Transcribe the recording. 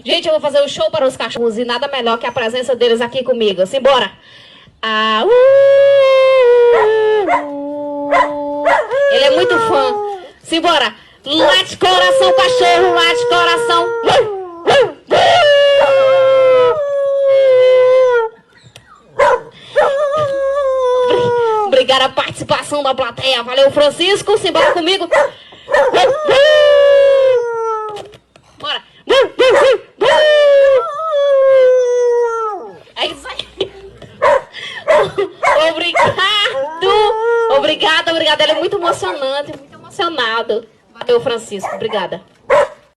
Gente, eu vou fazer um show para os cachorros e nada melhor que a presença deles aqui comigo. Simbora! Ah, ele é muito fã. Simbora! Late coração, cachorro, late coração. Obrigada a participação da plateia. Valeu, Francisco. Simbora comigo. Bora. É isso aí. Obrigado. Obrigada. Ele é muito emocionante, muito emocionado. Valeu, Francisco. Obrigada.